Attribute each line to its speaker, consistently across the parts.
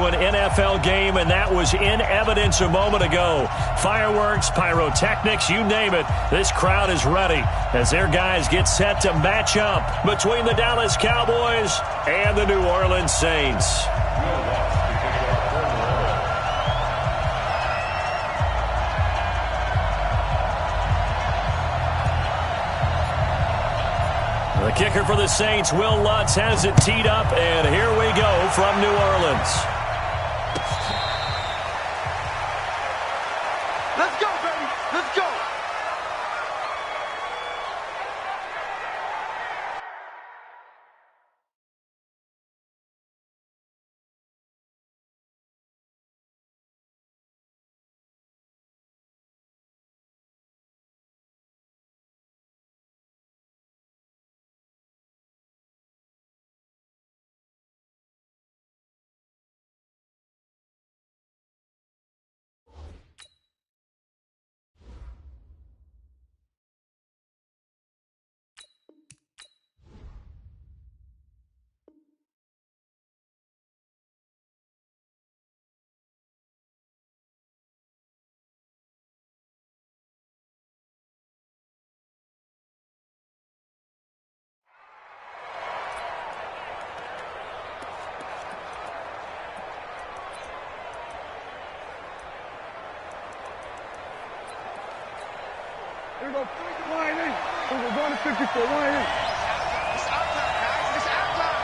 Speaker 1: to an NFL game, and that was in evidence a moment ago. Fireworks, pyrotechnics, you name it. This crowd is ready as their guys get set to match up between the Dallas Cowboys and the New Orleans Saints. The kicker for the Saints, Will Lutz, has it teed up, and here we go from New Orleans.
Speaker 2: Let's go, baby. Let's go. Here we go. Line in. We're going to 54. Line in. It's outside, guys. It's outside.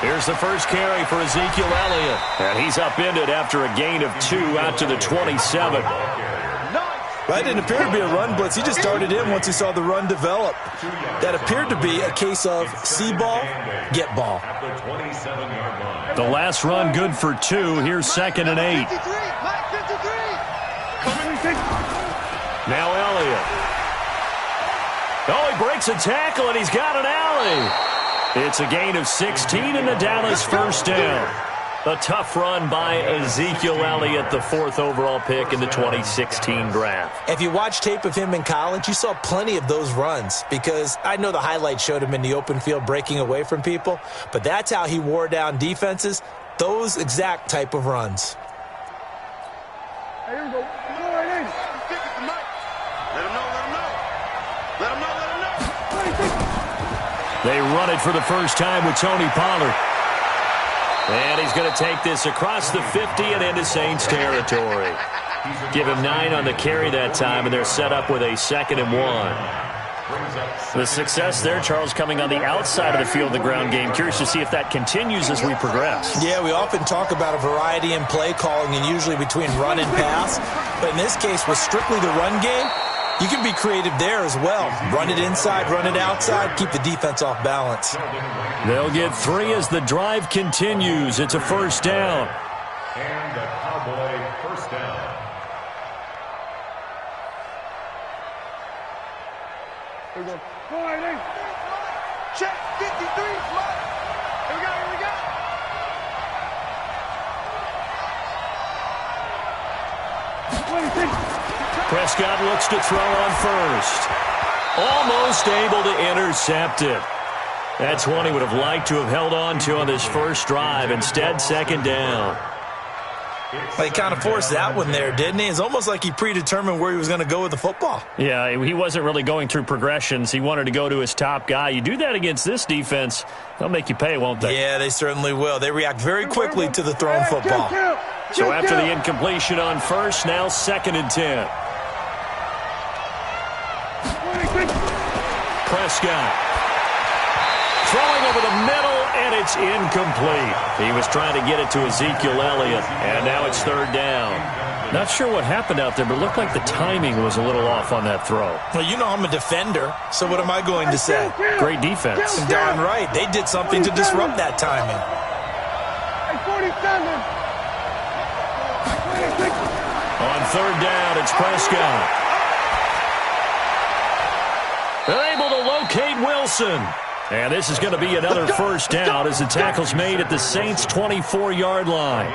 Speaker 1: Here's the first carry for Ezekiel Elliott. And he's upended after a gain of 2 out to the 27.
Speaker 3: That didn't appear to be a run blitz. He just started in once he saw the run develop. That appeared to be a case of see ball, get ball.
Speaker 1: The last run good for 2. Here's 2nd and 8. Now Elliott. Oh, he breaks a tackle, and he's got an alley. It's a gain of 16 and the Dallas first down. A tough run by Ezekiel Elliott, the 4th overall pick in the 2016 draft.
Speaker 3: If you watch tape of him in college, you saw plenty of those runs because I know the highlights showed him in the open field breaking away from people, but that's how he wore down defenses, those exact type of runs.
Speaker 2: Hey, here we go.
Speaker 1: They run it for the first time with Tony Pollard. And he's going to take this across the 50 and into Saints territory. Give him 9 on the carry that time, and they're set up with a 2nd and 1. The success there, Charles, coming on the outside of the field, the ground game. Curious to see if that continues as we progress.
Speaker 3: Yeah, we often talk about a variety in play calling and usually between run and pass. But in this case, with strictly the run game, you can be creative there as well. Run it inside, run it outside, keep the defense off balance.
Speaker 1: They'll get 3 as the drive continues. It's a first down.
Speaker 4: And the Cowboy first down.
Speaker 2: Here we go. Line in. Check 53. Here we go. Here we go.
Speaker 1: Prescott looks to throw on first. Almost able to intercept it. That's one he would have liked to have held on to on this first drive. Instead, 2nd down.
Speaker 3: Well, he kind of forced that one there, didn't he? It's almost like he predetermined where he was going to go with the football.
Speaker 1: Yeah, he wasn't really going through progressions. He wanted to go to his top guy. You do that against this defense, they'll make you pay, won't they?
Speaker 3: Yeah, they certainly will. They react very quickly to the thrown football.
Speaker 1: So after the incompletion on first, now 2nd and 10. Prescott throwing over the middle, and it's incomplete. He was trying to get it to Ezekiel Elliott, and now it's 3rd down. Not sure what happened out there, but it looked like the timing was a little off on that throw.
Speaker 3: Well, you know I'm a defender, so what am I going to say?
Speaker 1: Great defense.
Speaker 3: Darn right. They did something to disrupt that timing.
Speaker 2: 47.
Speaker 1: On 3rd down, it's Prescott. They're able to locate Wilson. And this is going to be another first down as the tackle's made at the Saints' 24-yard line.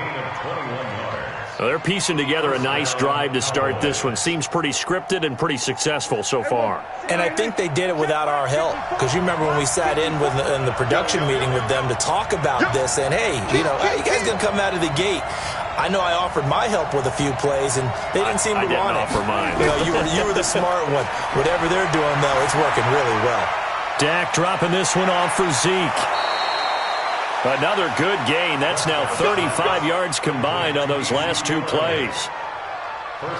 Speaker 1: Well, they're piecing together a nice drive to start this one. Seems pretty scripted and pretty successful so far.
Speaker 3: And I think they did it without our help. Because you remember when we sat in the production meeting with them to talk about this, and hey, you guys going to come out of the gate. I know I offered my help with a few plays, and they didn't seem to want it.
Speaker 1: I didn't offer mine.
Speaker 3: You were the smart one. Whatever they're doing, though, it's working really well.
Speaker 1: Dak dropping this one off for Zeke. Another good gain. That's now 35 yards combined on those last two plays.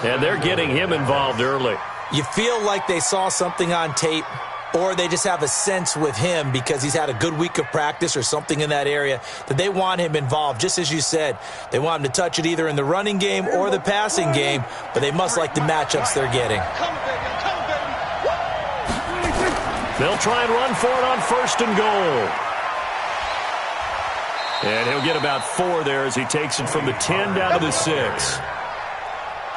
Speaker 1: And they're getting him involved early.
Speaker 3: You feel like they saw something on tape, or they just have a sense with him because he's had a good week of practice or something in that area that they want him involved. Just as you said, they want him to touch it either in the running game or the passing game, but they must like the matchups they're getting.
Speaker 1: They'll try and run for it on 1st and goal. And he'll get about 4 there as he takes it from the 10 down to the 6.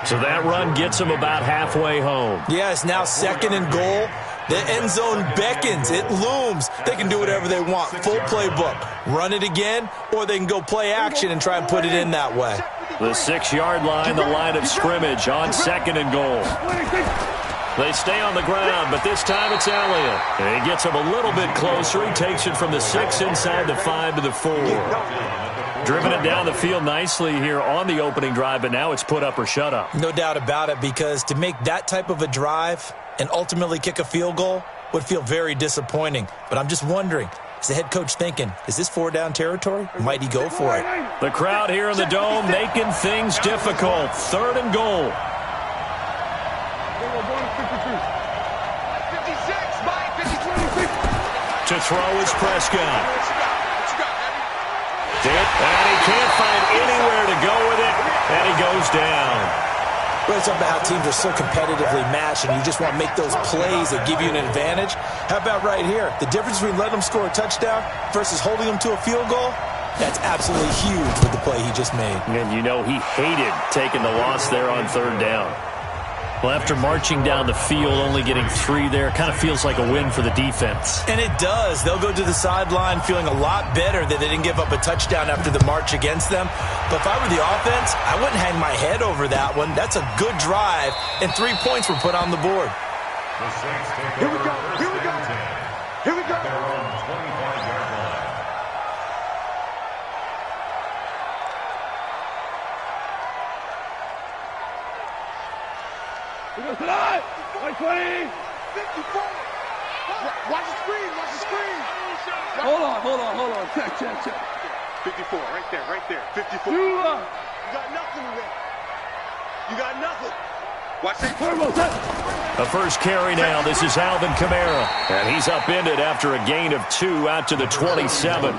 Speaker 1: So that run gets him about halfway home.
Speaker 3: Yeah, it's now 2nd and goal. The end zone beckons. It looms. They can do whatever they want. Full playbook. Run it again, or they can go play action and try and put it in that way.
Speaker 1: The 6-yard line, the line of scrimmage on 2nd and goal. They stay on the ground, but this time it's Elliott. And he gets him a little bit closer. He takes it from the 6 inside the 5 to the 4. Driven it down the field nicely here on the opening drive, but now it's put up or shut up.
Speaker 3: No doubt about it, because to make that type of a drive and ultimately kick a field goal would feel very disappointing. But I'm just wondering, is the head coach thinking, is this 4-down territory? Might he go for it?
Speaker 1: The crowd here in the Dome making things difficult. 3rd and goal. To throw is Prescott. And he can't find anywhere to go with it, and he goes down.
Speaker 3: Well, it's about how teams are so competitively matched, and you just want to make those plays that give you an advantage. How about right here? The difference between letting them score a touchdown versus holding them to a field goal, that's absolutely huge with the play he just made.
Speaker 1: And you know he hated taking the loss there on 3rd down. Well, after marching down the field, only getting 3 there, kind of feels like a win for the defense.
Speaker 3: And it does. They'll go to the sideline feeling a lot better that they didn't give up a touchdown after the march against them. But if I were the offense, I wouldn't hang my head over that one. That's a good drive, and 3 points were put on the board.
Speaker 2: Here we go. Here we go. Here we go. Tonight, 20. 54. Watch the screen. Watch the screen. Hold on. Check. 54. Right there. 54. You got nothing there. You got nothing. Watch it.
Speaker 1: A first carry now. This is Alvin Kamara. And he's upended after a gain of 2 out to the 27.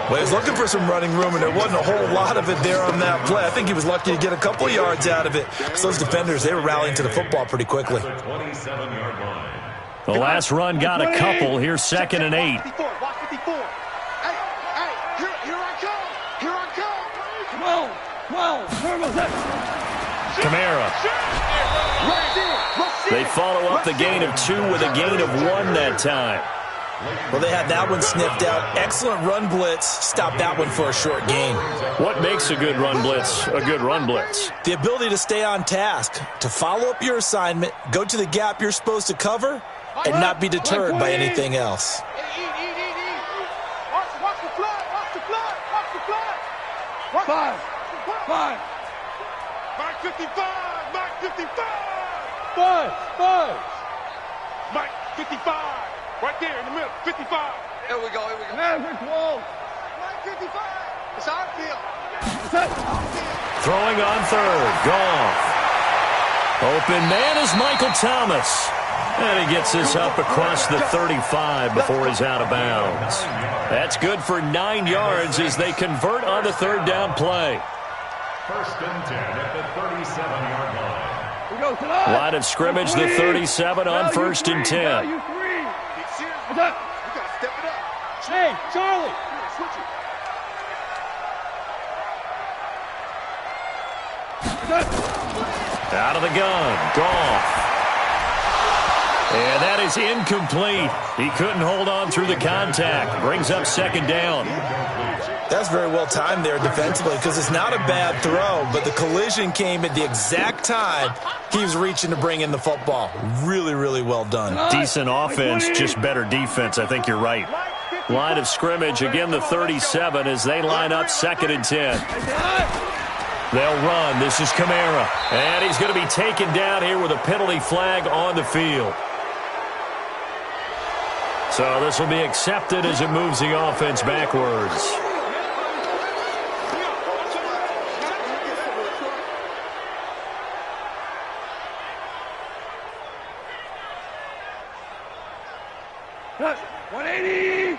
Speaker 3: Well, he was looking for some running room, and there wasn't a whole lot of it there on that play. I think he was lucky to get a couple of yards out of it. Because those defenders, they were rallying to the football pretty quickly.
Speaker 1: The last run got a couple. Here's 2nd and 8.
Speaker 2: Watch 54. Hey, here I come. Come on.
Speaker 1: Kamara. They follow up the gain of 2 with a gain of 1 that time.
Speaker 3: Well, they had that one sniffed out. Excellent run blitz. Stopped that one for a short gain.
Speaker 1: What makes a good run blitz a good run blitz?
Speaker 3: The ability to stay on task, to follow up your assignment, go to the gap you're supposed to cover, and not be deterred by anything else.
Speaker 2: Watch the flood. Mark 55. Mike 55. Right there in the middle. 55. Here we go. Average wall. Mike 55. It's our field.
Speaker 1: Throwing on 3rd. Goff. Open man is Michael Thomas. And he gets this up across the 35 before he's out of bounds. That's good for 9 yards as they convert on the 3rd down play.
Speaker 4: 1st and 10 at the 37-yard line.
Speaker 1: Line of scrimmage, the 37 on 1st and 10.
Speaker 2: You gotta step it up. Hey, Charlie. Switch it.
Speaker 1: Out of the gun. Goff. And that is incomplete. He couldn't hold on through the contact. Brings up 2nd down.
Speaker 3: That's very well timed there defensively because it's not a bad throw, but the collision came at the exact time he was reaching to bring in the football. Really, really well done.
Speaker 1: Decent offense, just better defense. I think you're right. Line of scrimmage, again the 37 as they line up 2nd and 10. They'll run. This is Kamara. And he's going to be taken down here with a penalty flag on the field. So this will be accepted as it moves the offense backwards.
Speaker 2: Cut. 180.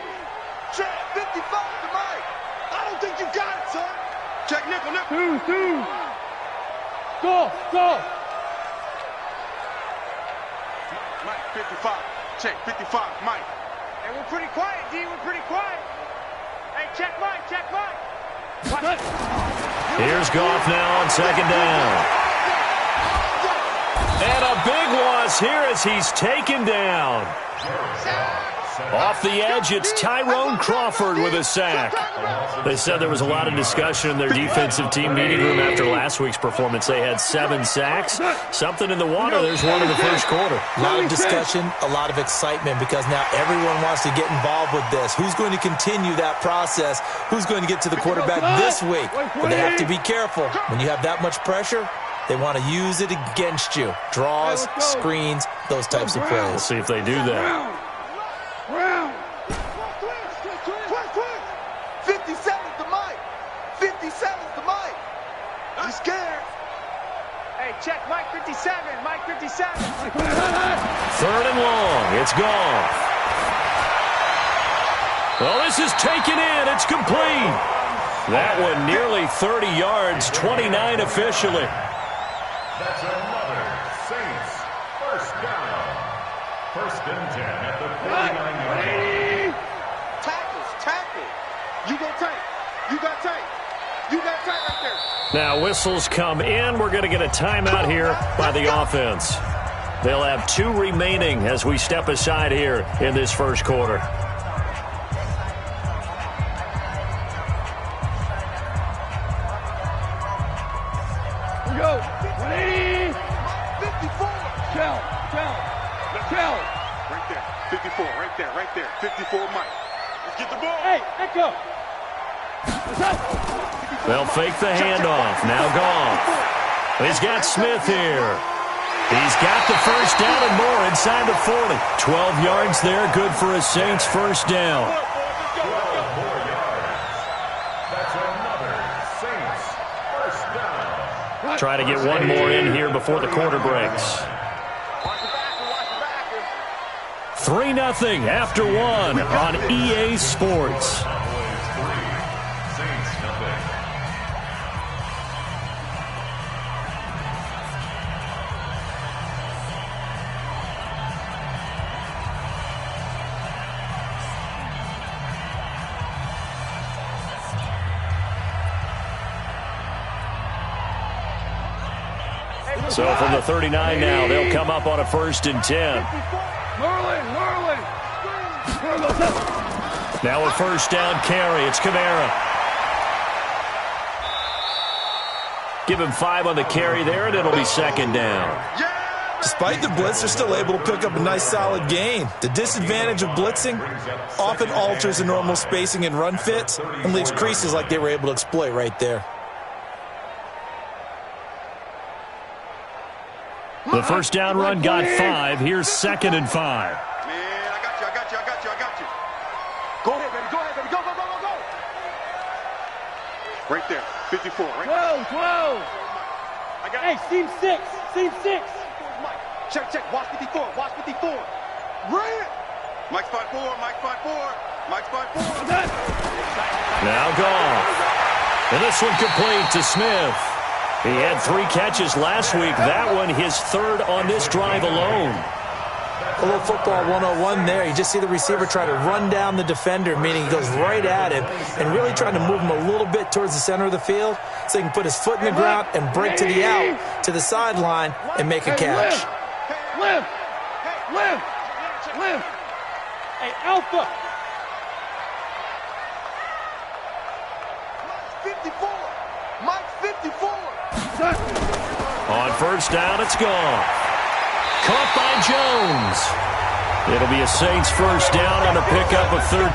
Speaker 2: Check 55 to Mike. I don't think you got it, son. Check nickel. 2. Go. Mike 55. Check 55. Mike.
Speaker 5: Hey, we're pretty quiet, D. We're pretty quiet. Hey, check Mike.
Speaker 1: Here's Goff now on 2nd down. And a big loss here as he's taken down. Off the edge, it's Tyrone Crawford with a sack. They said there was a lot of discussion in their defensive team meeting room after last week's performance. They had 7 sacks. Something in the water. There's one in the first quarter.
Speaker 3: A lot of discussion, a lot of excitement because now everyone wants to get involved with this. Who's going to continue that process? Who's going to get to the quarterback this week? But they have to be careful. When you have that much pressure, they want to use it against you. Draws, screens, those types of plays.
Speaker 1: We'll see if they do that.
Speaker 2: 57's the Mike. 57's the Mike. He's scared.
Speaker 5: Hey, check Mike 57. Mike 57.
Speaker 1: 3rd and long. It's Goff. Well, this is taken in. It's complete. That one nearly 30 yards, 29 officially.
Speaker 4: That's another Saints first down. 1st and 10 at the 49-yard line.
Speaker 2: Tackle. You go tight. You got tight right there.
Speaker 1: Now whistles come in. We're going to get a timeout here by the offense. They'll have 2 remaining as we step aside here in this first quarter.
Speaker 2: We go. 180. 54. Tell. Right there. 54. Right there. 54 Mike. Let's get the ball. Hey, Echo.
Speaker 1: They'll fake the handoff. Now Goff. He's got Smith here. He's got the first down and more inside the 40. 12 yards there. Good for a Saints first down.
Speaker 4: 12 more yards. That's another Saints first down.
Speaker 1: Try to get one more in here before the quarter breaks. 3-0 after 1 on EA Sports. So from the 39 now, they'll come up on a 1st and 10. Now a first down carry. It's Kamara. Give him 5 on the carry there, and it'll be 2nd down.
Speaker 3: Despite the blitz, they're still able to pick up a nice solid gain. The disadvantage of blitzing often alters the normal spacing and run fits and leaves creases like they were able to exploit right there.
Speaker 1: The first down run got 5. Here's 2nd and 5.
Speaker 2: Man, I got you. Go ahead, baby. Go. Right there. 54. Right there. 12. Hey, seam 6. Check. Watch 54. Ran it. Mike spot 4.
Speaker 1: Now Goff. And this one complete to Smith. He had 3 catches last week. That one his 3rd on this drive alone.
Speaker 3: A little football 101 there. You just see the receiver try to run down the defender, meaning he goes right at him and really trying to move him a little bit towards the center of the field so he can put his foot in the ground and break to the out, to the sideline, and make a catch.
Speaker 2: Limb. Hey, Alpha. 54. Mike 54.
Speaker 1: On first down, it's gone. Caught by Jones. It'll be a Saints first down on a pickup of 13.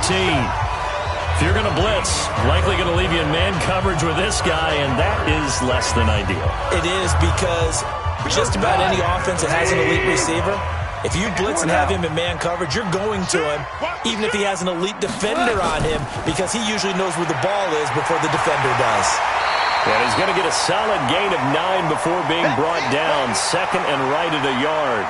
Speaker 1: If you're going to blitz, likely going to leave you in man coverage with this guy, and that is less than ideal.
Speaker 3: It is, because just about any offense that has an elite receiver, if you blitz and have him in man coverage, you're going to him, even if he has an elite defender on him, because he usually knows where the ball is before the defender does.
Speaker 1: And he's going to get a solid gain of 9 before being brought down. Second and right at a yard.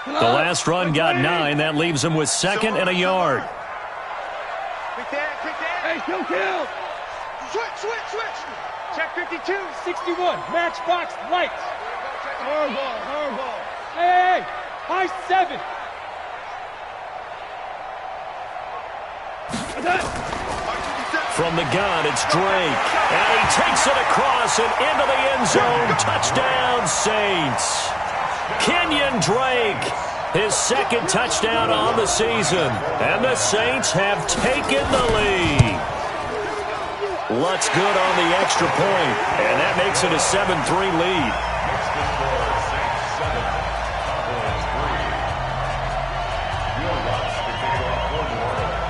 Speaker 1: The last run got 9. That leaves him with second and a yard.
Speaker 5: Quick there, quick there.
Speaker 2: Hey, kill. Switch.
Speaker 5: Check 52.
Speaker 6: 61, matchbox lights.
Speaker 2: Hardball.
Speaker 6: Hey, high 7.
Speaker 1: From the gun, it's Drake. And he takes it across and into the end zone. Touchdown, Saints. Kenyon Drake, his second touchdown on the season. And the Saints have taken the lead. Lutz good on the extra point, and that makes it a 7-3 lead.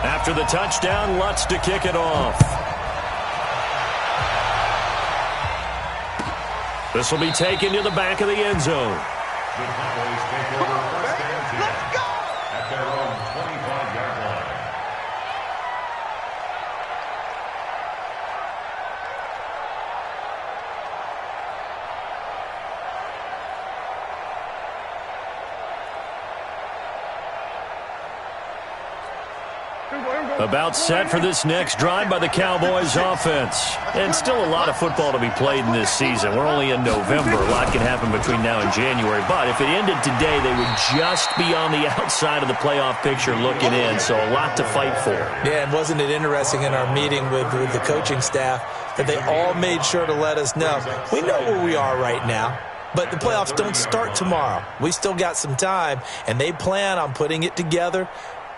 Speaker 1: After the touchdown, Lutz to kick it off. This will be taken to the back of the end zone.
Speaker 4: The Cowboys take over first and 10 at their own 25-yard line.
Speaker 1: About set for this next drive by the Cowboys offense. And still a lot of football to be played in this season. We're only in November. A lot can happen between now and January. But if it ended today, they would just be on the outside of the playoff picture looking in. So a lot to fight for.
Speaker 3: Yeah, and wasn't it interesting in our meeting with the coaching staff that they all made sure to let us know, we know where we are right now, but the playoffs don't start tomorrow. We still got some time, and they plan on putting it together,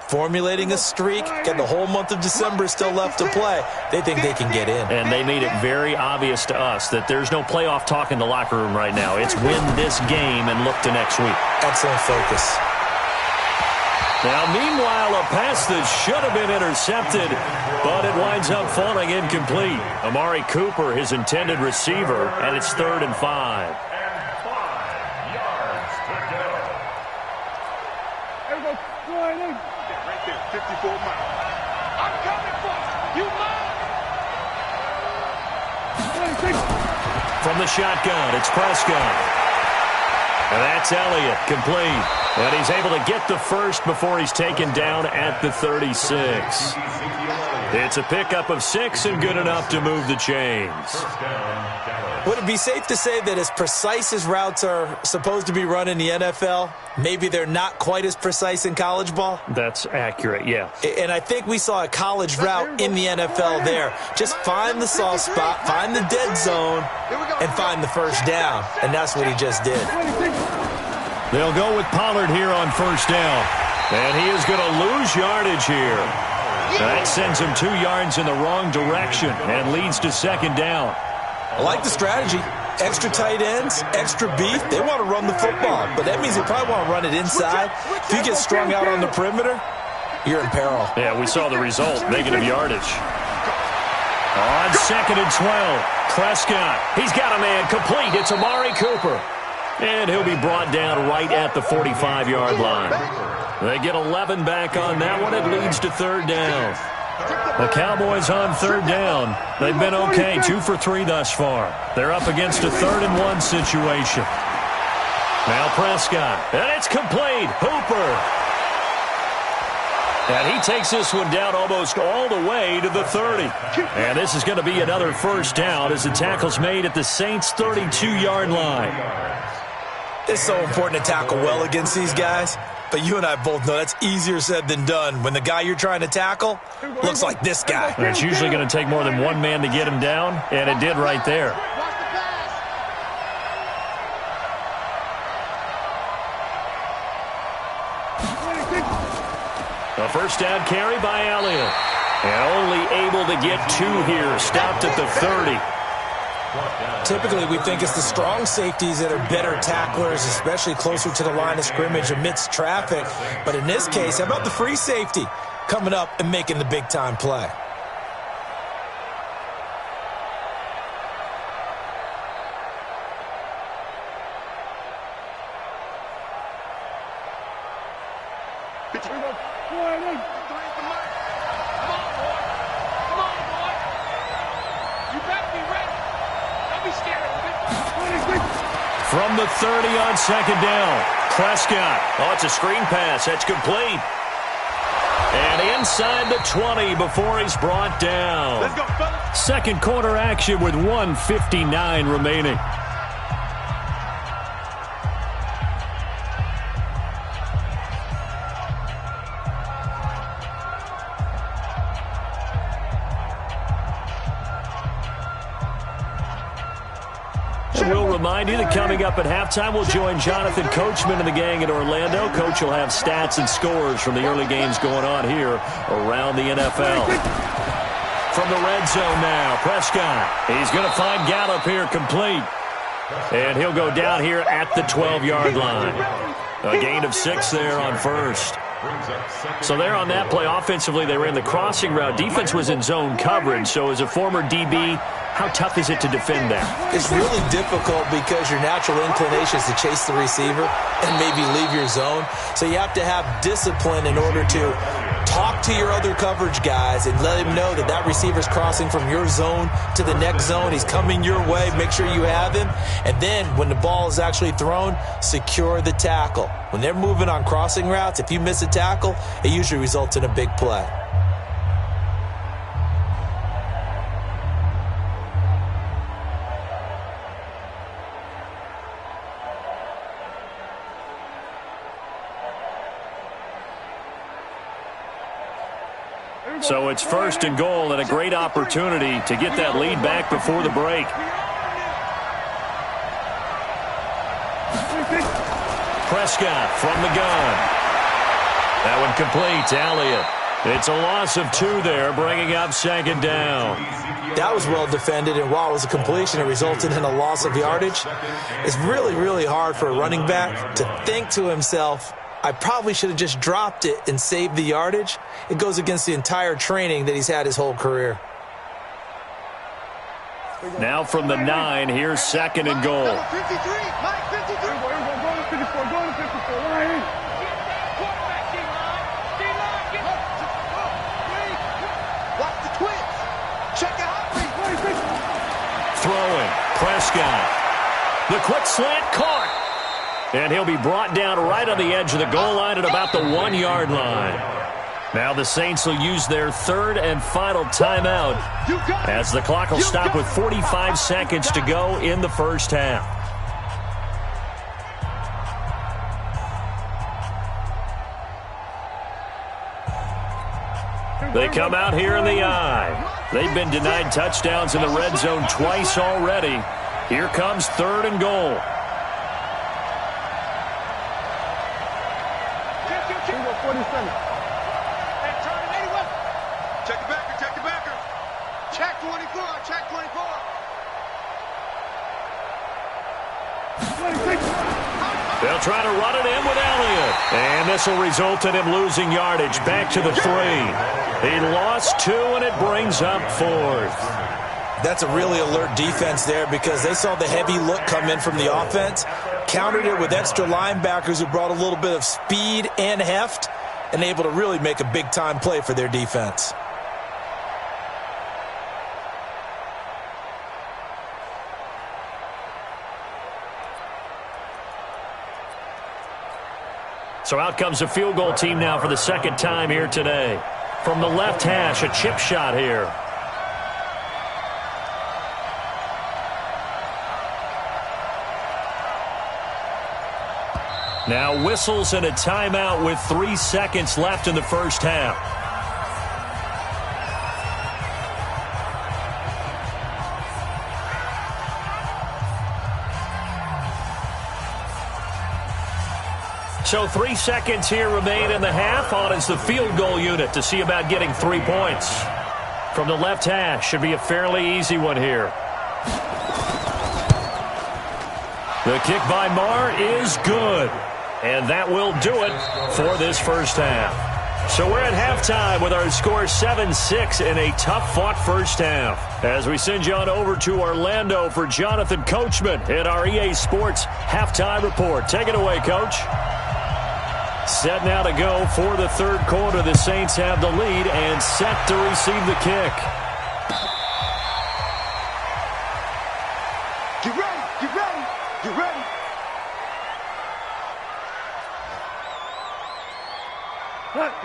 Speaker 3: formulating a streak, got the whole month of December still left to play. They think they can get in.
Speaker 1: And they made it very obvious to us that there's no playoff talk in the locker room right now. It's win this game and look to next week.
Speaker 3: Excellent focus.
Speaker 1: Now, meanwhile, a pass that should have been intercepted, but it winds up falling incomplete. Amari Cooper, his intended receiver, and it's 3rd and 5.
Speaker 4: And 5 yards to go.
Speaker 2: There we go. Right there, 54 miles. I'm coming for you.
Speaker 1: From the shotgun, it's Prescott. And that's Elliott, complete. And he's able to get the first before he's taken down at the 36. It's a pickup of 6 and good enough to move the chains.
Speaker 3: Would it be safe to say that as precise as routes are supposed to be run in the NFL, maybe they're not quite as precise in college ball?
Speaker 1: That's accurate, yeah.
Speaker 3: And I think we saw a college route in the NFL there. Just find the soft spot, find the dead zone, and find the first down. And that's what he just did.
Speaker 1: They'll go with Pollard here on first down. And he is going to lose yardage here. That sends him 2 yards in the wrong direction and leads to second down.
Speaker 3: I like the strategy. Extra tight ends, extra beef. They want to run the football, but that means they probably want to run it inside. If you get strung out on the perimeter, you're in peril.
Speaker 1: Yeah, we saw the result. Negative yardage. On 2nd and 12, Prescott. He's got a man complete. It's Amari Cooper. And he'll be brought down right at the 45-yard line. They get 11 back on that one. It leads to 3rd down. The Cowboys on 3rd down. They've been okay, 2 for 3 thus far. They're up against a 3rd and 1 situation. Now Prescott, and it's complete. Hooper. And he takes this one down almost all the way to the 30. And this is going to be another first down as the tackle's made at the Saints' 32-yard line.
Speaker 3: It's so important to tackle well against these guys, but you and I both know that's easier said than done when the guy you're trying to tackle looks like this guy.
Speaker 1: And it's usually going to take more than one man to get him down, and it did right there. A first down carry by Elliott. And only able to get 2 here. Stopped at the 30.
Speaker 3: Typically, we think it's the strong safeties that are better tacklers, especially closer to the line of scrimmage amidst traffic. But in this case, how about the free safety coming up and making the big-time play?
Speaker 1: From the 30 on second down. Prescott. Oh, it's a screen pass. That's complete. And inside the 20 before he's brought down.
Speaker 2: Let's go, fellas.
Speaker 1: Second quarter action with 1:59 remaining. We'll remind you that coming up at halftime, we'll join Jonathan Coachman and the gang in Orlando. Coach will have stats and scores from the early games going on here around the NFL. From the red zone now, Prescott. He's going to find Gallup here complete. And he'll go down here at the 12-yard line. A gain of 6 there on first. So there on that play, offensively, they ran the crossing route. Defense was in zone coverage. So as a former DB, how tough is it to defend that?
Speaker 3: It's really difficult because your natural inclination is to chase the receiver and maybe leave your zone. So you have to have discipline in order to talk to your other coverage guys and let him know that that receiver's crossing from your zone to the next zone. He's coming your way. Make sure you have him. And then when the ball is actually thrown, secure the tackle. When they're moving on crossing routes, if you miss a tackle, it usually results in a big play.
Speaker 1: So it's first and goal and a great opportunity to get that lead back before the break. Prescott from the gun. That one complete to Elliott. It's a loss of 2 there, bringing up second down.
Speaker 3: That was well defended, and while it was a completion, it resulted in a loss of yardage. It's really, really hard for a running back to think to himself, I probably should have just dropped it and saved the yardage. It goes against the entire training that he's had his whole career.
Speaker 1: Now from the 9, here's second and goal.
Speaker 5: 53, Mike, 53.
Speaker 6: Go to 54, go to 54. Line.
Speaker 5: Watch the twins. Check it out.
Speaker 1: Throwing. Prescott. The quick slant caught. And he'll be brought down right on the edge of the goal line at about the 1-yard line. Now the Saints will use their third and final timeout as the clock will stop with 45 seconds to go in the first half. They come out here in the eye. They've been denied touchdowns in the red zone twice already. Here comes third and goal.
Speaker 5: Check the backer, check the backer. Check 24, check 24.
Speaker 1: They'll try to run it in with Elliott. And this will result in him losing yardage back to the 3. He lost 2, and it brings up 4th.
Speaker 3: That's a really alert defense there because they saw the heavy look come in from the offense, countered it with extra linebackers who brought a little bit of speed and heft, and able to really make a big-time play for their defense.
Speaker 1: So out comes the field goal team now for the second time here today. From the left hash, a chip shot here. Now whistles and a timeout with 3 seconds left in the first half. So 3 seconds here remain in the half. On is the field goal unit to see about getting 3 points. From the left hash, should be a fairly easy one here. The kick by Marr is good. And that will do it for this first half. So we're at halftime with our score 7-6 in a tough-fought first half. As we send you on over to Orlando for Jonathan Coachman in our EA Sports Halftime Report. Take it away, Coach. Set now to go for the third quarter. The Saints have the lead and set to receive the kick.
Speaker 2: Get ready, get ready, get ready.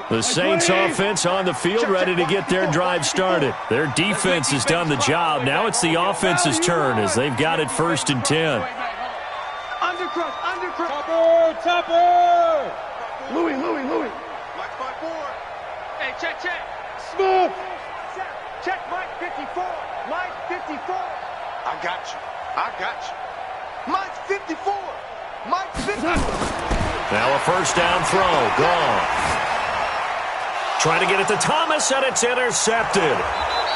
Speaker 1: The Saints offense on the field ready to get their drive started. Their defense has done the job. Now it's the offense's turn as they've got it 1st and 10.
Speaker 2: Undercrush, undercrush.
Speaker 6: Topper. Louis.
Speaker 2: Mike 5-4.
Speaker 5: Hey, check.
Speaker 6: Smith.
Speaker 5: Check Mike 54. Mike 54.
Speaker 2: I got you. Mike 54. Mike 54.
Speaker 1: Now a first down throw. Gone. Trying to get it to Thomas, and it's intercepted.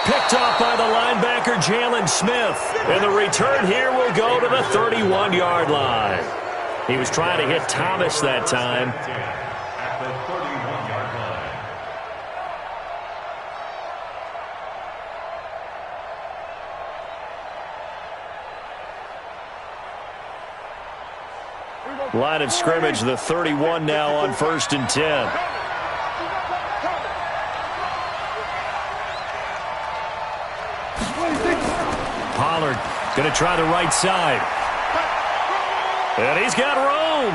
Speaker 1: Picked off by the linebacker, Jalen Smith. And the return here will go to the 31-yard line. He was trying to hit Thomas that time.
Speaker 4: At the 31-yard line.
Speaker 1: Line of scrimmage, the 31 now on 1st and 10. Pollard going to try the right side. And he's got room.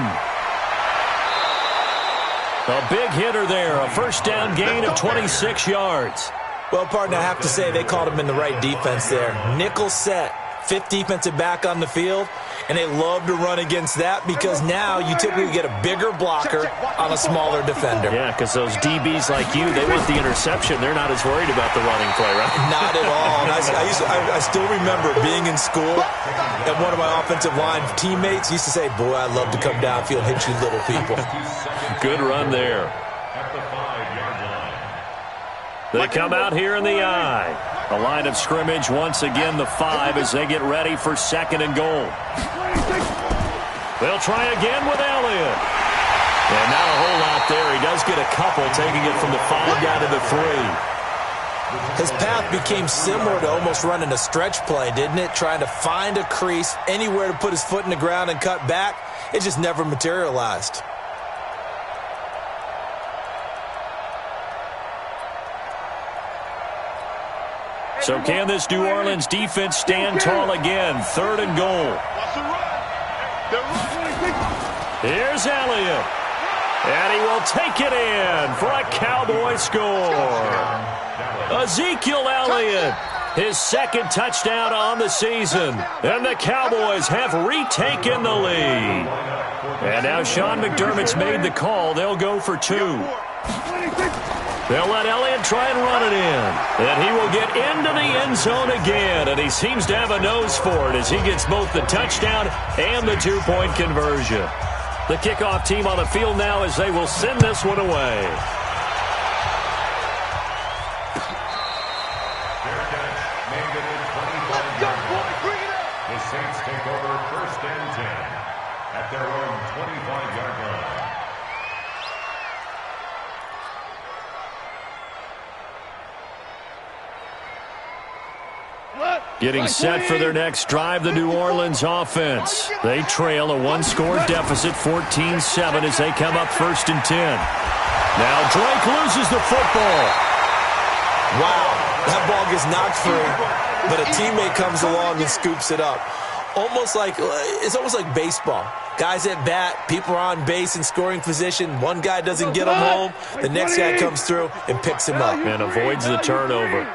Speaker 1: A big hitter there. A first down gain of 26 yards.
Speaker 3: Well, partner, I have to say they called him in the right defense there. Nickel set. 5th defensive back on the field, and they love to run against that because now you typically get a bigger blocker on a smaller defender.
Speaker 1: Yeah, because those DBs like you, they want the interception. They're not as worried about the running play, right?
Speaker 3: Not at all. And I still remember being in school, and one of my offensive line teammates used to say, boy, I'd love to come downfield and hit you little people.
Speaker 1: Good run there.
Speaker 4: At the 5-yard line.
Speaker 1: They come out here in the eye. A line of scrimmage once again the 5 as they get ready for 2nd and goal. They'll try again with Elliott. And not a whole lot there. He does get a couple, taking it from the 5 down to the 3.
Speaker 3: His path became similar to almost running a stretch play, didn't it? Trying to find a crease, anywhere to put his foot in the ground and cut back. It just never materialized.
Speaker 1: So can this New Orleans defense stand tall again? 3rd and goal. Here's Elliott. And he will take it in for a Cowboy score. Ezekiel Elliott, his 2nd touchdown on the season. And the Cowboys have retaken the lead. And now Sean McDermott's made the call. They'll go for 2. They'll let Elliott try and run it in. And he will get into the end zone again. And he seems to have a nose for it as he gets both the touchdown and the 2-point conversion. The kickoff team on the field now as they will send this one away.
Speaker 4: Their catch made it at 25-yard line. The Saints take over 1st and 10 at their own 25-yard line.
Speaker 1: Getting set for their next drive, the New Orleans offense. They trail a 1-score deficit, 14-7, as they come up 1st and 10. Now Drake loses the football.
Speaker 3: Wow, that ball gets knocked free, but a teammate comes along and scoops it up. It's almost like baseball. Guys at bat, people are on base in scoring position. One guy doesn't get him home. The next guy comes through and picks him up.
Speaker 1: And avoids the turnover.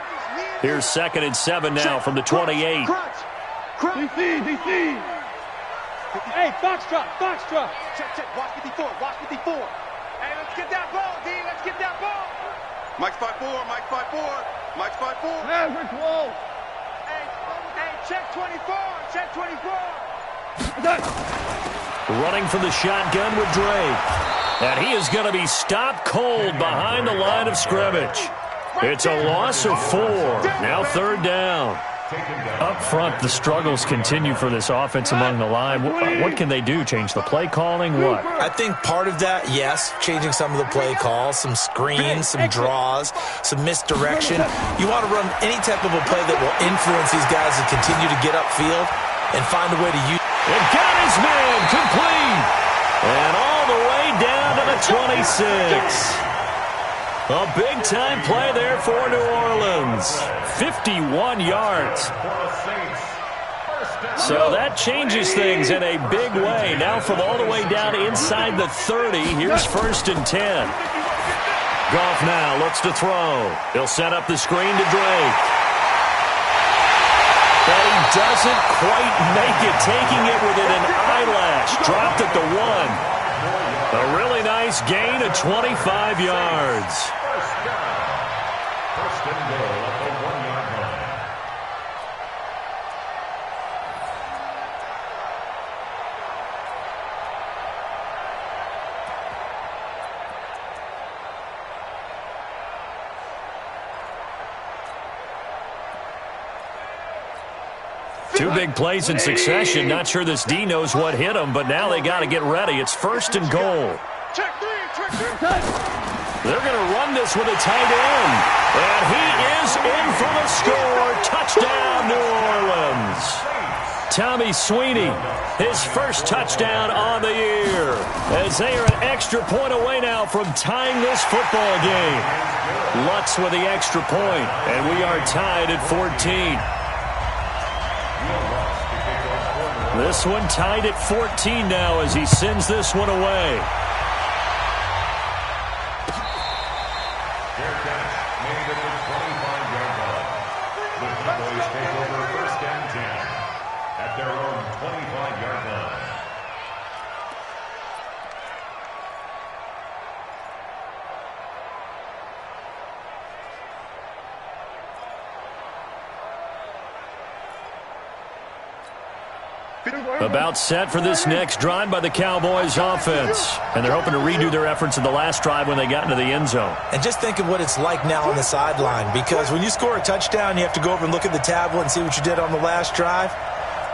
Speaker 1: Here's 2nd and 7 now from the 28.
Speaker 6: DC. Hey, Foxtrot.
Speaker 5: Check. Watch 54. Hey, let's get that ball, D. Let's get that ball.
Speaker 2: Mike 5-4. Mike 5-4.
Speaker 6: Maverick Wall.
Speaker 5: Hey, check 24. Check 24.
Speaker 1: Running from the shotgun with Drake. And he is going to be stopped cold behind the line of scrimmage. It's a loss of 4. Now 3rd down. Up front, the struggles continue for this offense among the line. What can they do? Change the play calling? What?
Speaker 3: I think part of that, yes, changing some of the play calls, some screens, some draws, some misdirection. You want to run any type of a play that will influence these guys to continue to get upfield and find a way to use.
Speaker 1: It got his man complete. And all the way down to the 26. A big-time play there for New Orleans. 51 yards. So that changes things in a big way. Now from all the way down inside the 30, here's 1st and 10. Goff now looks to throw. He'll set up the screen to Drake. But he doesn't quite make it, taking it within an eyelash. Dropped at the 1. A really nice gain of 25 yards.
Speaker 4: First and goal at the 1-yard line.
Speaker 1: Two big plays in succession. Not sure this D knows what hit them, but now they got to get ready. It's 1st and goal. They're going to run this with a tight end. And he is in for the score. Touchdown, New Orleans. Tommy Sweeney, his first touchdown on the year. As they are an extra point away now from tying this football game. Lutz with the extra point, and we are tied at 14. This one tied at 14 now as he sends this one away.
Speaker 4: Fair catch made at the 25-yard line. The Cowboys take over 1st and 10 at their own 25-yard line.
Speaker 1: About set for this next drive by the Cowboys offense. And they're hoping to redo their efforts in the last drive when they got into the end zone.
Speaker 3: And just think of what it's like now on the sideline, because when you score a touchdown, you have to go over and look at the tablet and see what you did on the last drive.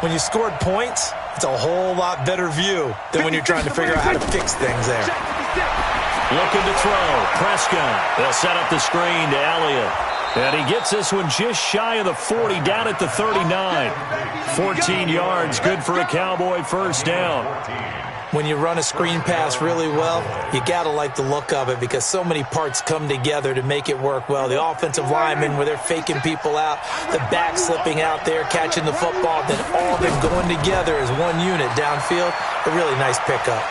Speaker 3: When you scored points, it's a whole lot better view than when you're trying to figure out how to fix things there.
Speaker 1: Looking to throw. Prescott. They'll set up the screen to Elliott. And he gets this one just shy of the 40, down at the 39. 14 yards, good for a Cowboy first down.
Speaker 3: When you run a screen pass really well, you got to like the look of it because so many parts come together to make it work well. The offensive linemen, where they're faking people out, the back slipping out there, catching the football, then all of them going together as one unit downfield. A really nice pickup.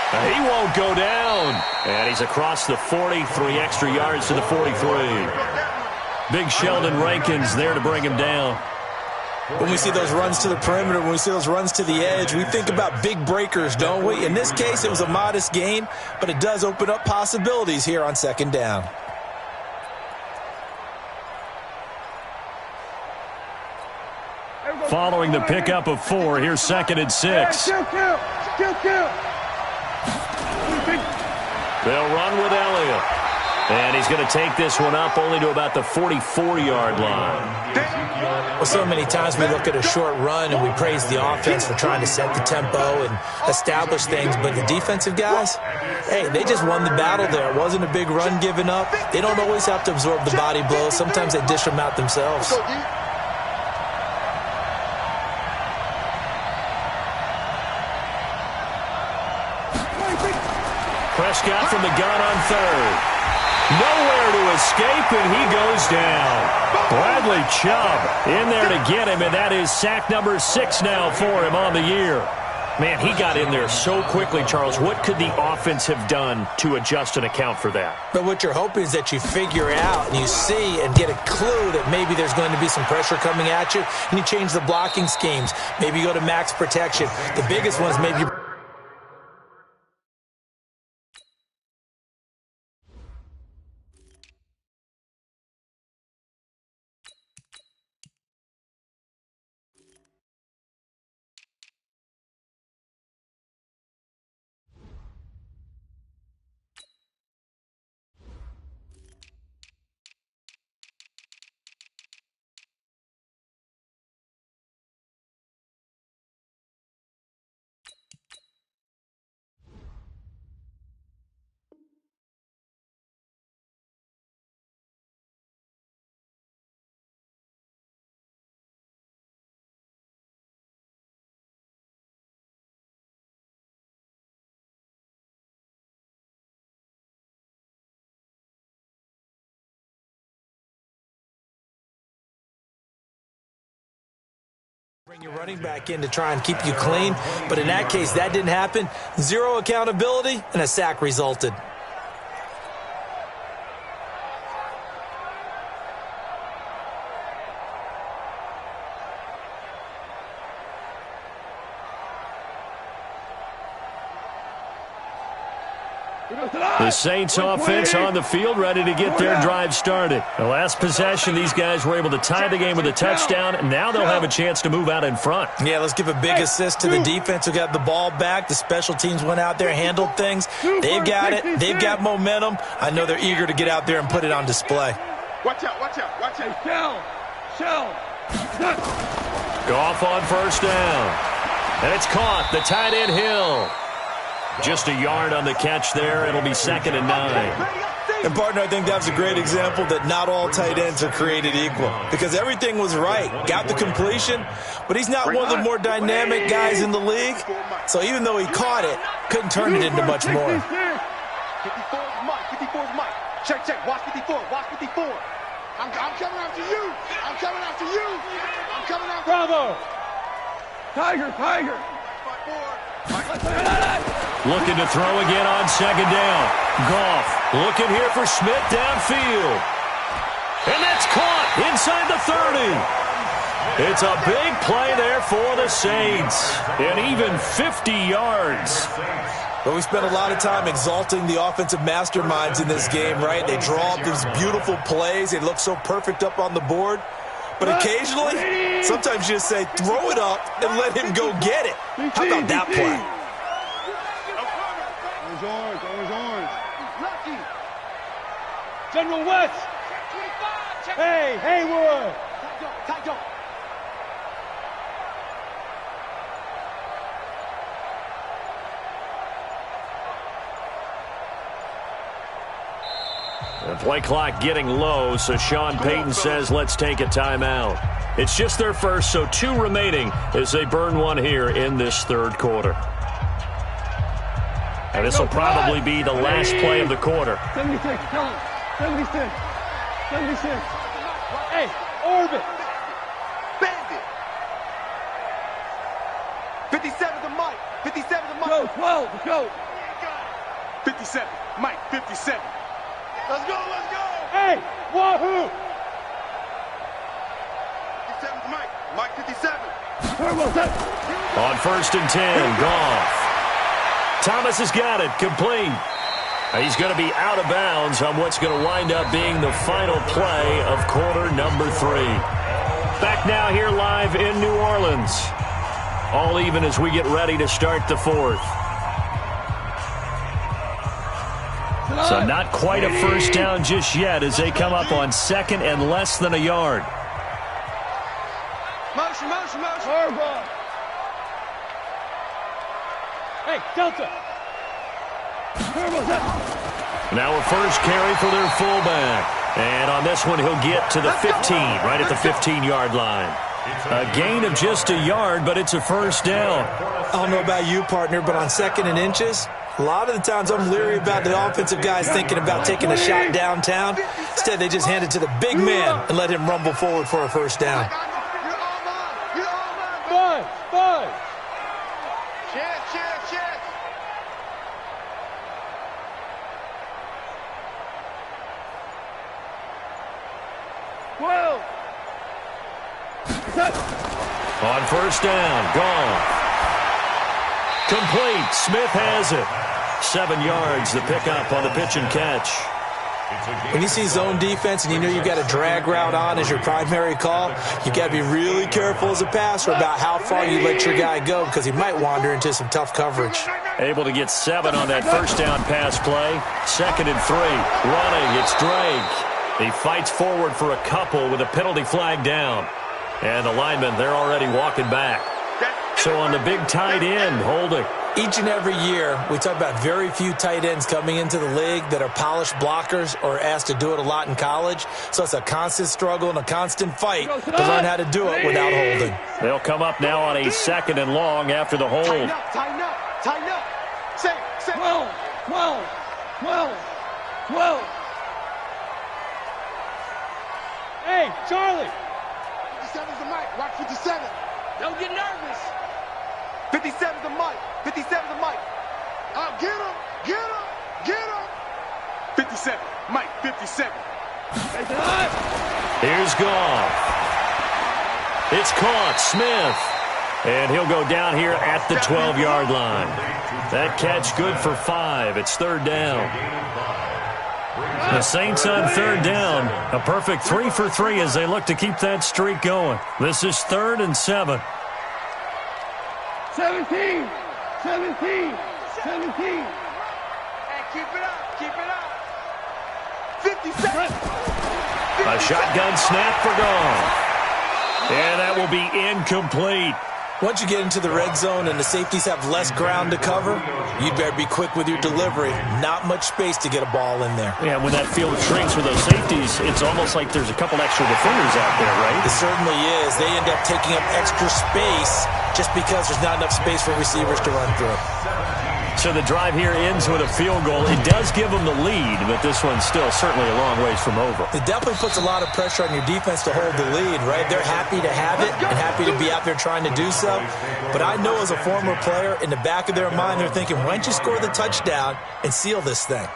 Speaker 1: He won't go down. And he's across the 40, 3 extra yards to the 43. Big Sheldon Rankins there to bring him down.
Speaker 3: When we see those runs to the perimeter, when we see those runs to the edge, we think about big breakers, don't we? In this case, it was a modest gain, but it does open up possibilities here on 2nd down.
Speaker 1: Following the pickup of 4, here's 2nd and 6. They'll run with Elliott. And he's going to take this one up only to about the 44-yard line.
Speaker 3: Well, so many times we look at a short run and we praise the offense for trying to set the tempo and establish things, but the defensive guys, hey, they just won the battle there. It wasn't a big run given up. They don't always have to absorb the body blows. Sometimes they dish them out themselves.
Speaker 1: Prescott from the gun on 3rd. Nowhere to escape, and he goes down. Bradley Chubb in there to get him, and that is sack number 6 now for him on the year. Man, he got in there so quickly, Charles. What could the offense have done to adjust and account for that?
Speaker 3: But what you're hoping is that you figure out and you see and get a clue that maybe there's going to be some pressure coming at you, and you change the blocking schemes. Maybe you go to max protection. The biggest one is maybe Bring your running back in to try and keep you clean, but in that case, that didn't happen. Zero accountability, and a sack resulted.
Speaker 1: The Saints offense on the field, ready to get their drive started. The last possession, these guys were able to tie the game with a touchdown, and now they'll have a chance to move out in front.
Speaker 3: Yeah, let's give a big assist to the defense who got the ball back. The special teams went out there, handled things. They've got it. They've got momentum. I know they're eager to get out there and put it on display.
Speaker 2: Watch out, watch out, watch out. Shell.
Speaker 1: Goff on first down. And it's caught. The tight end Hill. Just a yard on the catch there. It'll be 2nd and 9.
Speaker 3: And, partner, I think that was a great example that not all tight ends are created equal because everything was right. Got the completion, but he's not one of the more dynamic guys in the league. So even though he caught it, couldn't turn it into much more.
Speaker 5: 54 is Mike. 54 is Mike. Check, check. Watch 54. Watch 54. I'm coming after you. I'm coming after you. I'm coming after you.
Speaker 6: Bravo. Tiger, Tiger.
Speaker 1: Looking to throw again on 2nd down. Goff looking here for Smith downfield. And that's caught inside the 30. It's a big play there for the Saints. And even 50 yards.
Speaker 3: But we spent a lot of time exalting the offensive masterminds in this game, right? They draw up these beautiful plays. They look so perfect up on the board. But occasionally, sometimes you just say, throw it up and let him go get it. How about that play?
Speaker 2: Orange.
Speaker 5: Lucky.
Speaker 6: General West. Hey, Haywood.
Speaker 5: Tight go.
Speaker 1: The play clock getting low, so Sean Payton says let's take a timeout. It's just their first, so 2 remaining as they burn one here in this 3rd quarter. And this will probably be the last play of the quarter.
Speaker 6: 76, tell him. 76. 76. Hey, orbit.
Speaker 5: Bandit. 57 to Mike. 57 to Mike.
Speaker 6: Go, 12, let's go.
Speaker 2: 57. Mike, 57.
Speaker 5: Let's go, let's go.
Speaker 6: Hey, wahoo.
Speaker 2: 57 to Mike. Mike, 57.
Speaker 6: Turbo set.
Speaker 1: On 1st and 10, Goff. Thomas has got it, complete. He's going to be out of bounds on what's going to wind up being the final play of quarter number 3. Back now here live in New Orleans. All even as we get ready to start the 4th. So not quite a first down just yet as they come up on 2nd and less than a yard.
Speaker 5: Motion.
Speaker 6: Turbo. Hey, Delta. Turbo set.
Speaker 1: Now a first carry for their fullback. And on this one, he'll get to the 15, right at the 15-yard line. A gain of just a yard, but it's a first down.
Speaker 3: I don't know about you, partner, but on 2nd and inches, a lot of the times I'm leery about the offensive guys thinking about taking a shot downtown. Instead, they just hand it to the big man and let him rumble forward for a first down.
Speaker 6: Five.
Speaker 5: Cheers.
Speaker 6: 12. Set.
Speaker 1: On first down, Goff. Complete. Smith has it. 7 yards, the pickup on the pitch and catch.
Speaker 3: When you see zone defense and you know you've got a drag route on as your primary call, you got to be really careful as a passer about how far you let your guy go because he might wander into some tough coverage.
Speaker 1: Able to get 7 on that first down pass play. 2nd and 3. Running, it's Drake. He fights forward for a couple with a penalty flag down. And the linemen, they're already walking back. So on the big tight end, holding.
Speaker 3: Each and every year, we talk about very few tight ends coming into the league that are polished blockers or asked to do it a lot in college. So it's a constant struggle and a constant fight to learn how to do it without holding.
Speaker 1: They'll come up now on a 2nd and long after the hold.
Speaker 5: Tighten up. Say.
Speaker 6: 12. Hey, Charlie.
Speaker 5: 57's the mic. Watch 57.
Speaker 6: Don't get nervous.
Speaker 5: 57's the mic. 57's the mic. Get him. Get him. Get him. 57. Mike, 57.
Speaker 1: Here's Goff. It's caught. Smith. And he'll go down here at the 12-yard line. That catch good for 5. It's third down. The Saints on third down. A perfect 3 for 3 as they look to keep that streak going. This is 3rd and 7.
Speaker 6: 17. 17. 17.
Speaker 5: Hey, keep it up. Keep it up. 57.
Speaker 1: A shotgun snap for Goff. And that will be incomplete.
Speaker 3: Once you get into the red zone and the safeties have less ground to cover, you'd better be quick with your delivery. Not much space to get a ball in there.
Speaker 1: Yeah, when that field shrinks with those safeties, it's almost like there's a couple extra defenders out there, right?
Speaker 3: It certainly is. They end up taking up extra space just because there's not enough space for receivers to run through.
Speaker 1: So the drive here ends with a field goal. It does give them the lead, but this one's still certainly a long ways from over.
Speaker 3: It definitely puts a lot of pressure on your defense to hold the lead, right? They're happy to have it and happy to be out there trying to do so. But I know as a former player, in the back of their mind, they're thinking, why don't you score the touchdown and seal this thing?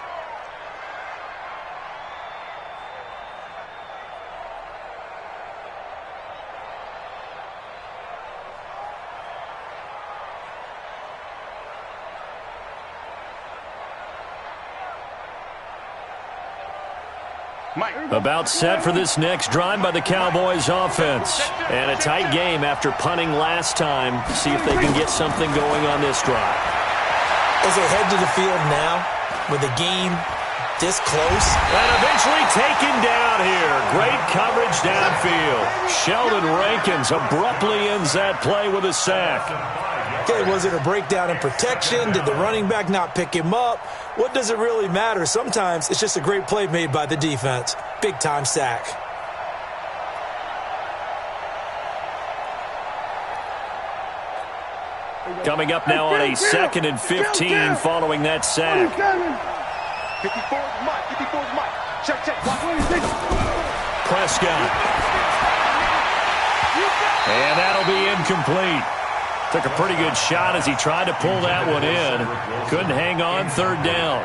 Speaker 1: About set for this next drive by the Cowboys offense. And a tight game after punting last time. See if they can get something going on this drive.
Speaker 3: As they head to the field now, with the game this close.
Speaker 1: And eventually taken down here. Great coverage downfield. Sheldon Rankins abruptly ends that play with a sack.
Speaker 3: Okay, was it a breakdown in protection? Did the running back not pick him up? What does it really matter? Sometimes it's just a great play made by the defense. Big-time sack.
Speaker 1: Coming up now on a 2nd and 15 following that sack.
Speaker 5: 54's Mike. 54's Mike. Check, check.
Speaker 1: Prescott. And that'll be incomplete. Took a pretty good shot as he tried to pull that one in. Couldn't hang on, third down.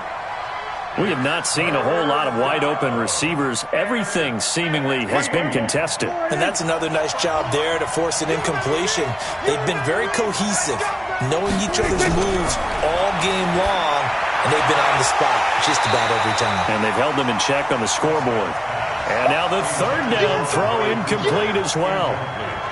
Speaker 1: We have not seen a whole lot of wide-open receivers. Everything seemingly has been contested.
Speaker 3: And that's another nice job there to force an incompletion. They've been very cohesive, knowing each other's moves all game long, and they've been on the spot just about every time.
Speaker 1: And they've held them in check on the scoreboard. And now the third down throw incomplete as well.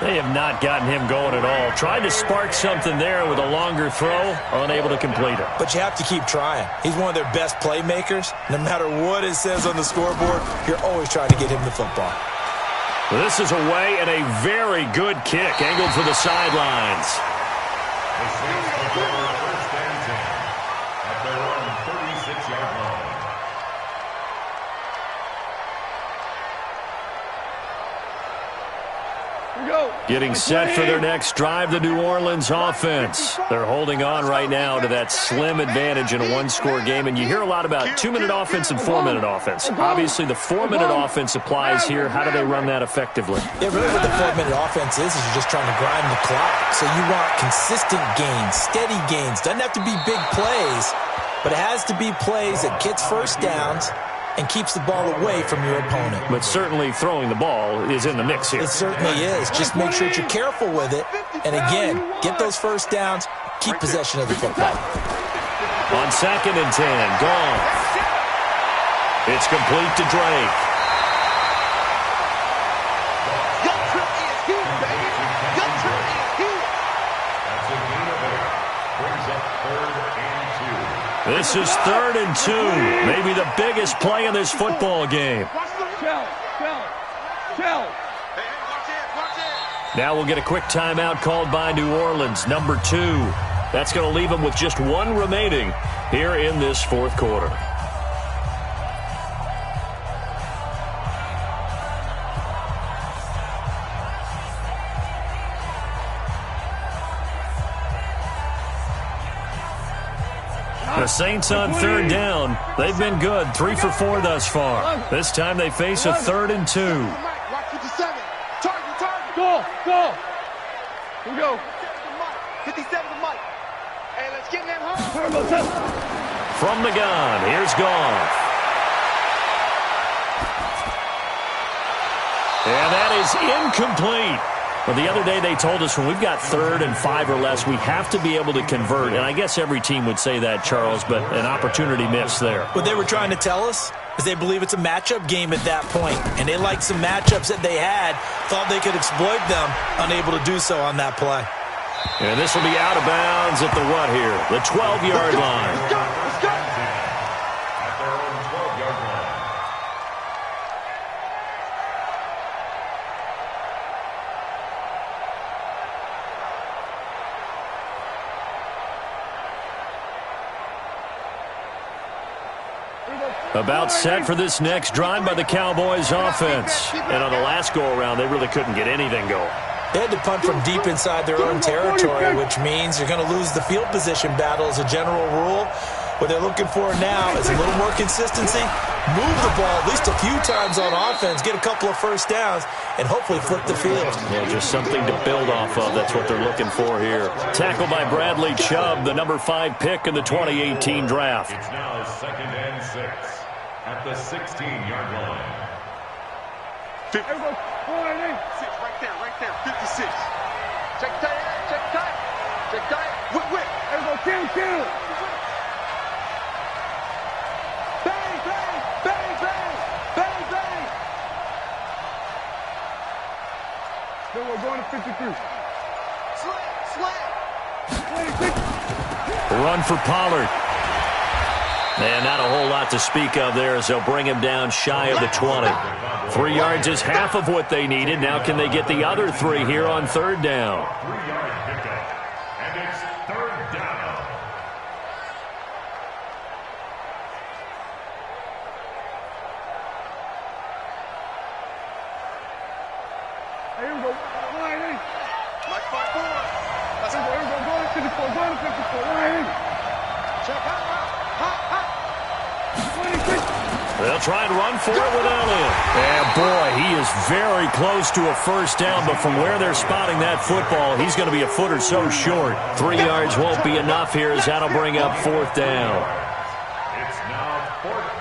Speaker 1: They have not gotten him going at all. Tried to spark something there with a longer throw, unable to complete it.
Speaker 3: But you have to keep trying. He's one of their best playmakers. No matter what it says on the scoreboard, you're always trying to get him the football.
Speaker 1: This is away and a very good kick, angled for the sidelines.
Speaker 4: The Saints take over first and 10 at their own 36-yard line.
Speaker 1: Getting set for their next drive, the New Orleans offense. They're holding on right now to that slim advantage in a one-score game, and you hear a lot about 2-minute offense and 4-minute offense. Obviously, the 4-minute offense applies here. How do they run that effectively?
Speaker 3: Yeah, really what the 4-minute offense is you're just trying to grind the clock. So you want consistent gains, steady gains. Doesn't have to be big plays, but it has to be plays that gets first downs and keeps the ball away from your opponent.
Speaker 1: But certainly throwing the ball is in the mix here.
Speaker 3: It certainly is. Just make sure that you're careful with it. And again, get those first downs, keep possession of the football.
Speaker 1: On 2nd and 10, gone. It's complete to Drake.
Speaker 5: Your trip is here, baby. Your trip is here.
Speaker 4: That's a gain of 8. Brings up 3rd and 2.
Speaker 1: This is 3rd and 2. Maybe the biggest play in this football game. Now we'll get a quick timeout called by New Orleans, number 2. That's going to leave them with just 1 remaining here in this 4th quarter. The Saints on 3rd down. They've been good, 3 for 4 thus far. This time they face a 3rd and 2.
Speaker 6: Go, go.
Speaker 2: Here we go.
Speaker 5: 57 to Mike. Hey, let's get them home.
Speaker 1: From the gun, here's Goff. And that is incomplete. Well, the other day they told us when we've got 3rd and 5 or less, we have to be able to convert. And I guess every team would say that, Charles, but an opportunity missed there.
Speaker 3: What they were trying to tell us is they believe it's a matchup game at that point. And they liked some matchups that they had, thought they could exploit them, unable to do so on that play.
Speaker 1: And this will be out of bounds at the what here? The 12-yard line.
Speaker 5: Let's go. Let's go.
Speaker 4: At their own 12-yard line.
Speaker 1: About set for this next drive by the Cowboys offense. And on the last go-around, they really couldn't get anything going.
Speaker 3: They had to punt from deep inside their own territory, which means you're going to lose the field position battle as a general rule. What they're looking for now is a little more consistency, move the ball at least a few times on offense, get a couple of first downs, and hopefully flip the field.
Speaker 1: Yeah, just something to build off of. That's what they're looking for here. Tackled by Bradley Chubb, the number 5 pick in the 2018 draft.
Speaker 4: It's now 2nd and 6 at the 16-yard line.
Speaker 5: 6 right there, 56. Check tight, check tight, check tight. Whip.
Speaker 6: There we go, kill.
Speaker 5: Bang, bang, bang, bang, bang, bang.
Speaker 6: Then we're going to 53.
Speaker 5: Slam.
Speaker 6: 26.
Speaker 1: Run for Pollard. And not a whole lot to speak of there as they'll bring him down shy of the 20. 3 yards is half of what they needed. Now can they get the other 3 here on 3rd down?
Speaker 4: 3-yard pickup. And it's 3rd down.
Speaker 6: Here we go. Line in.
Speaker 5: Mike 5-4. Let's go.
Speaker 6: Here we go. Go to 54. Go to 54. Line in.
Speaker 5: Check out. Hot.
Speaker 6: 26.
Speaker 1: They'll try and run for it without him. And boy, he is very close to a first down, but from where they're spotting that football, he's going to be a foot or so short. 3 yards won't be enough here as that'll bring up 4th down.
Speaker 4: It's now 4th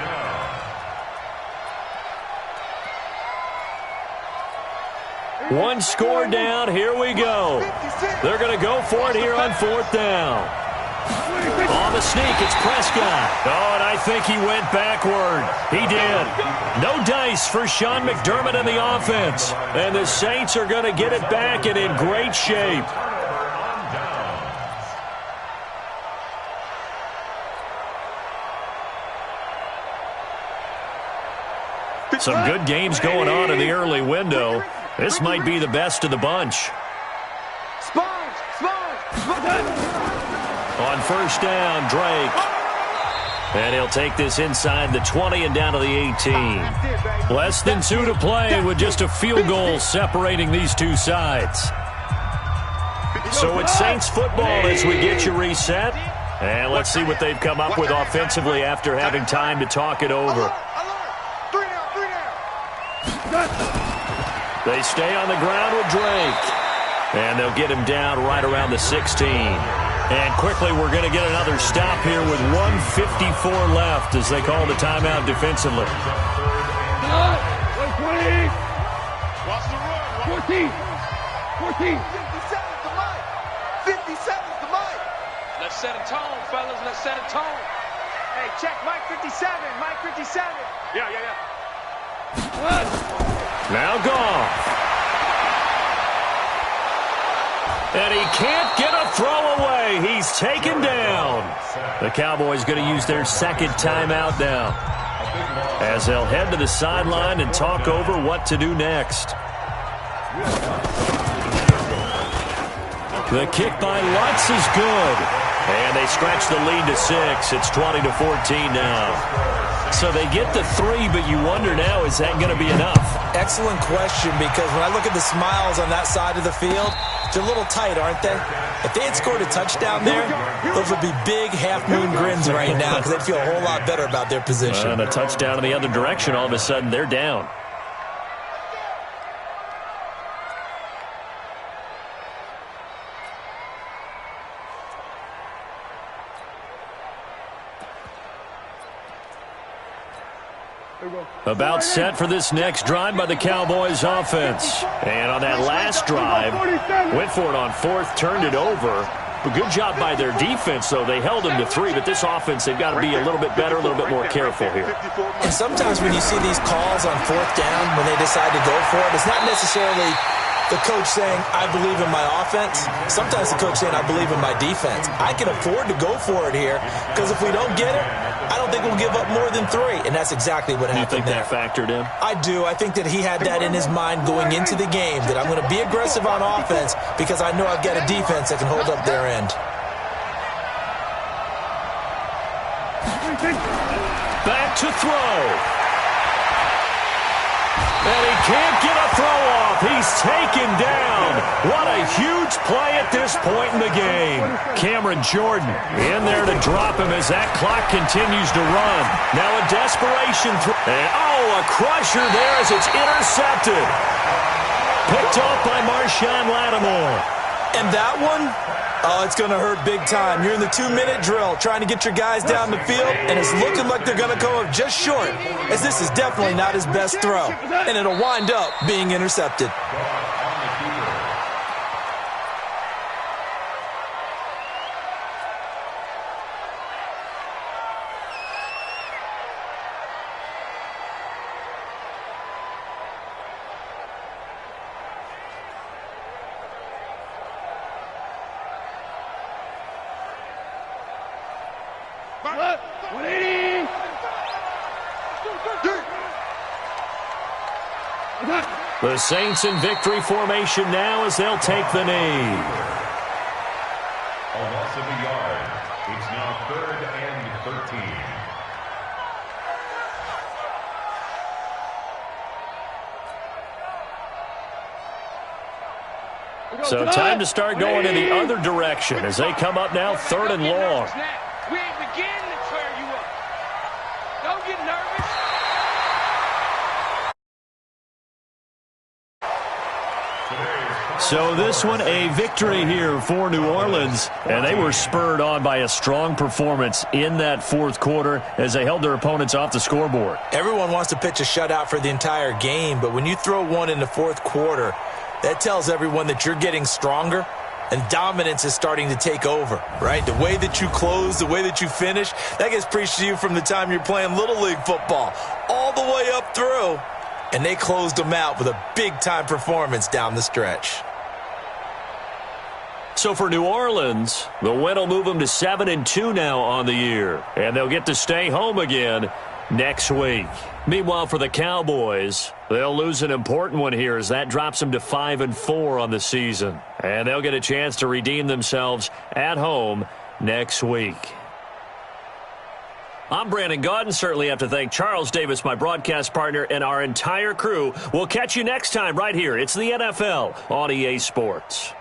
Speaker 4: down.
Speaker 1: One score down, here we go. They're going to go for it here on 4th down. On the sneak, it's Prescott. Oh, and I think he went backward. He did. No dice for Sean McDermott and the offense. And the Saints are going to get it back and in great shape. Some good games going on in the early window. This might be the best of the bunch.
Speaker 5: Sponge.
Speaker 1: On first down, Drake. And he'll take this inside the 20 and down to the 18. Less than 2 to play with just a field goal separating these two sides. So it's Saints football as we get you reset. And let's see what they've come up with offensively after having time to talk it over.
Speaker 5: 3 down.
Speaker 1: They stay on the ground with Drake. And they'll get him down right around the 16. And quickly, we're going to get another stop here with 1:54 left as they call the timeout defensively.
Speaker 6: 20.
Speaker 5: Watch the run.
Speaker 6: 14.
Speaker 5: 57's the mic. 57's the mic.
Speaker 7: Let's set a tone, fellas. Let's set a tone.
Speaker 5: Hey, check Mike 57. Mike 57. Yeah.
Speaker 1: Now Goff. And he can't get a throw away. He's taken down. The Cowboys going to use their second timeout now as they'll head to the sideline and talk over what to do next. The kick by Lutz is good. And they stretch the lead to 6. It's 20-14 now. So they get the 3, but you wonder now, is that going to be enough?
Speaker 3: Excellent question, because when I look at the smiles on that side of the field, they're a little tight, aren't they? If they had scored a touchdown there, those would be big half-moon grins right now because they'd feel a whole lot better about their position.
Speaker 1: And a touchdown in the other direction, all of a sudden they're down. About set for this next drive by the Cowboys offense. And on that last drive, went for it on fourth, turned it over. A good job by their defense, though. They held them to 3, but this offense, they've got to be a little bit better, a little bit more careful here.
Speaker 3: And sometimes when you see these calls on fourth down, when they decide to go for it, it's not necessarily the coach saying, I believe in my offense. Sometimes the coach saying, I believe in my defense. I can afford to go for it here because if we don't get it, I don't think we'll give up more than 3. And that's exactly what happened there.
Speaker 1: You think that factored in?
Speaker 3: I do. I think that he had that in his mind going into the game, that I'm going to be aggressive on offense because I know I've got a defense that can hold up their end.
Speaker 1: Back to throw. And he can't get a throw off. He's taken down. What a huge play at this point in the game. Cameron Jordan in there to drop him as that clock continues to run. Now a desperation throw. And a crusher there as it's intercepted. Picked off by Marshawn Lattimore.
Speaker 3: And that one, it's going to hurt big time. You're in the 2-minute drill trying to get your guys down the field, and it's looking like they're going to come up just short, as this is definitely not his best throw. And it'll wind up being intercepted.
Speaker 1: The Saints in victory formation now as they'll take the knee.
Speaker 4: A loss of a yard. It's now 3rd and 13.
Speaker 1: So time to start going in the other direction as they come up now 3rd and long.
Speaker 7: We ain't beginning to clear you up. Don't get nervous.
Speaker 1: So this one a victory here for New Orleans, and they were spurred on by a strong performance in that 4th quarter as they held their opponents off the scoreboard.
Speaker 3: Everyone wants to pitch a shutout for the entire game, but when you throw one in the 4th quarter, that tells everyone that you're getting stronger and dominance is starting to take over, right? The way that you close, the way that you finish, that gets preached to you from the time you're playing Little League football all the way up through. And they closed them out with a big-time performance down the stretch.
Speaker 1: So for New Orleans, the win will move them to 7-2 now on the year. And they'll get to stay home again next week. Meanwhile, for the Cowboys, they'll lose an important one here as that drops them to 5-4 on the season. And they'll get a chance to redeem themselves at home next week. I'm Brandon Gaudin. Certainly have to thank Charles Davis, my broadcast partner, and our entire crew. We'll catch you next time right here. It's the NFL on EA Sports.